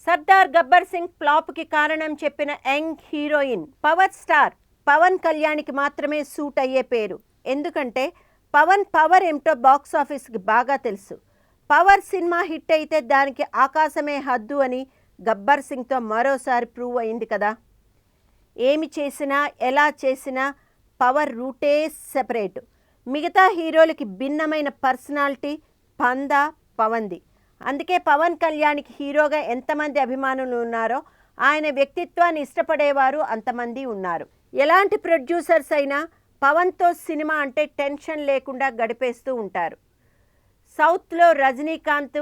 Sardar Gabbar Singh flop కి కారణం చెప్పిన young heroine power star Pawan కళ్యాణ్కి మాత్రమే సూట్ అయ్యే పేరు. ఎందుకంటే పవన్ పవర్ ఏమిటో బాక్స్ ఆఫీస్కి బాగా తెలుసు. పవర్ సినిమా హిట్ అయితే దానికి ఆకాశమే హద్దు అని గబ్బర్ సింగ్తో మరోసారి ప్రూవ్ అయింది కదా. ఏమి చేసినా ఎలా చేసినా పవర్ రూటే సెపరేట్. మిగతా హీరోలకి భిన్నమైన పర్సనాలిటీ పందా పవన్ది. అందుకే పవన్ కళ్యాణ్కి హీరోగా ఎంతమంది అభిమానులు ఉన్నారో ఆయన వ్యక్తిత్వాన్ని ఇష్టపడేవారు అంతమంది ఉన్నారు. ఎలాంటి ప్రొడ్యూసర్స్ అయినా పవన్తో సినిమా అంటే టెన్షన్ లేకుండా గడిపేస్తూ ఉంటారు. సౌత్లో రజనీకాంత్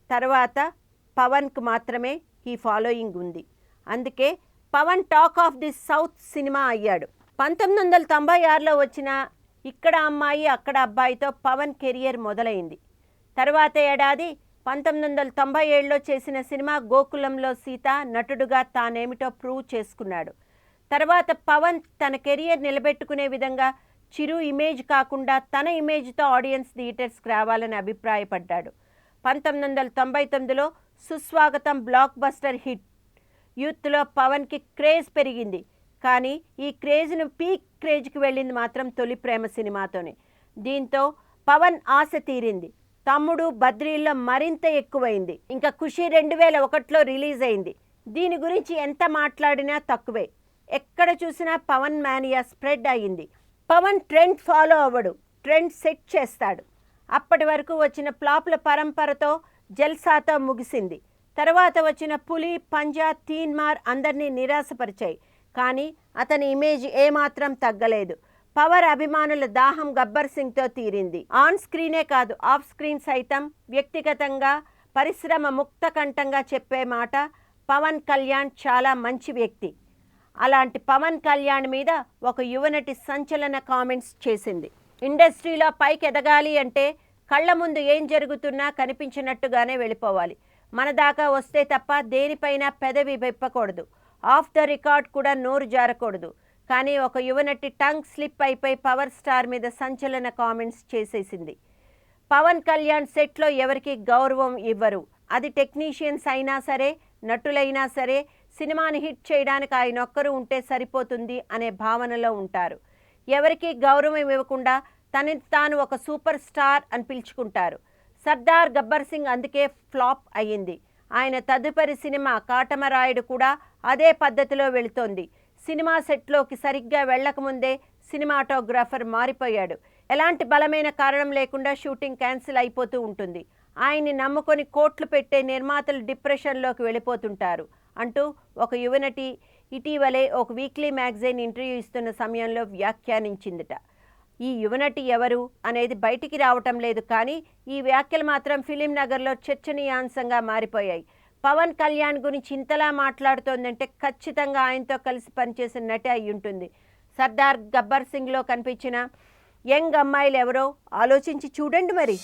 తర్వాత పవన్కు మాత్రమే ఈ ఫాలోయింగ్ ఉంది. అందుకే Pawan talk of the south cinema అయ్యాడు. 1996లో వచ్చిన ఇక్కడ అమ్మాయి అక్కడ అబ్బాయితో పవన్ కెరియర్ మొదలైంది. తర్వాత ఏడాది 1997లో చేసిన సినిమా గోకులంలో సీత నటుడుగా తానేమిటో ప్రూవ్ చేసుకున్నాడు. తర్వాత పవన్ తన కెరియర్ నిలబెట్టుకునే విధంగా చిరు ఇమేజ్ కాకుండా తన ఇమేజ్తో ఆడియన్స్ థియేటర్స్కి రావాలని అభిప్రాయపడ్డాడు. 1999లో సుస్వాగతం బ్లాక్ బస్టర్ హిట్. యూత్లో పవన్కి క్రేజ్ పెరిగింది. కానీ ఈ క్రేజ్ను పీక్ క్రేజ్కి వెళ్ళింది మాత్రం తొలి ప్రేమ సినిమాతోనే. దీంతో పవన్ ఆశ తీరింది. తమ్ముడు బద్రీల్లో మరింత ఎక్కువైంది. ఇంకా ఖుషి 2001లో రిలీజ్ అయింది. దీని గురించి ఎంత మాట్లాడినా తక్కువే. ఎక్కడ చూసినా పవన్ మానియా స్ప్రెడ్ అయ్యింది. పవన్ ట్రెండ్ ఫాలో అవ్వడు, ట్రెండ్ సెట్ చేస్తాడు. అప్పటి వరకు వచ్చిన ఫ్లాప్ల పరంపరతో జల్సాతో ముగిసింది. తర్వాత వచ్చిన పులి, పంజా, తీన్మార్ అందరినీ నిరాశపరిచాయి. కానీ అతని ఇమేజ్ ఏమాత్రం తగ్గలేదు. పవర్ అభిమానుల దాహం గబ్బర్ సింగ్తో తీరింది. ఆన్ స్క్రీనే కాదు ఆఫ్ స్క్రీన్ సైతం వ్యక్తిగతంగా పరిశ్రమ ముక్తకంఠంగా చెప్పే మాట పవన్ కళ్యాణ్ చాలా మంచి వ్యక్తి. అలాంటి పవన్ కళ్యాణ్ మీద ఒక యువనటి సంచలన కామెంట్స్ చేసింది. ఇండస్ట్రీలో పైకి ఎదగాలి అంటే కళ్ళ ముందు ఏం జరుగుతున్నా కనిపించినట్టుగానే వెళ్ళిపోవాలి. మన దాకా వస్తే తప్ప దేనిపైన పెదవి విప్పకూడదు. ఆఫ్ ద రికార్డ్ కూడా నోరు జారకూడదు. కానీ ఒక యువనటి టంగ్ స్లిప్ అయిపోయి పవర్ స్టార్ మీద సంచలన కామెంట్స్ చేసేసింది. పవన్ కళ్యాణ్ సెట్లో ఎవరికి గౌరవం ఇవ్వరు. అది టెక్నీషియన్స్ అయినా సరే, నటులైనా సరే, సినిమాని హిట్ చేయడానికి ఆయన ఒక్కరు ఉంటే సరిపోతుంది అనే భావనలో ఉంటారు. ఎవరికి గౌరవం ఇవ్వకుండా తనని తాను ఒక సూపర్ స్టార్ అని పిలుచుకుంటారు. సర్దార్ గబ్బర్ సింగ్ అందుకే ఫ్లాప్ అయ్యింది. ఆయన తదుపరి సినిమా కాటమరాయుడు కూడా అదే పద్ధతిలో వెళుతోంది. సినిమా సెట్లోకి సరిగ్గా వెళ్లకముందే సినిమాటోగ్రాఫర్ మారిపోయాడు. ఎలాంటి బలమైన కారణం లేకుండా షూటింగ్ క్యాన్సిల్ అయిపోతూ ఉంటుంది. ఆయన్ని నమ్ముకొని కోట్లు పెట్టే నిర్మాతలు డిప్రెషన్లోకి వెళ్ళిపోతుంటారు అంటూ ఒక యువనటి ఇటీవలే ఒక వీక్లీ మ్యాగజైన్ ఇంటర్వ్యూ ఇస్తున్న సమయంలో వ్యాఖ్యానించిందట. ఈ యువనటి ఎవరు అనేది బయటికి రావటం లేదు. కానీ ఈ వ్యాఖ్యలు మాత్రం ఫిలిం నగర్లో చర్చనీయాంశంగా మారిపోయాయి. పవన్ కళ్యాణ్ గురించి ఇంతలా మాట్లాడుతోందంటే ఖచ్చితంగా ఆయనతో కలిసి పనిచేసిన నటి అయి ఉంటుంది. సర్దార్ గబ్బర్ సింగ్లో కనిపించిన యంగ్ అమ్మాయిలు ఎవరో ఆలోచించి చూడండి మరి.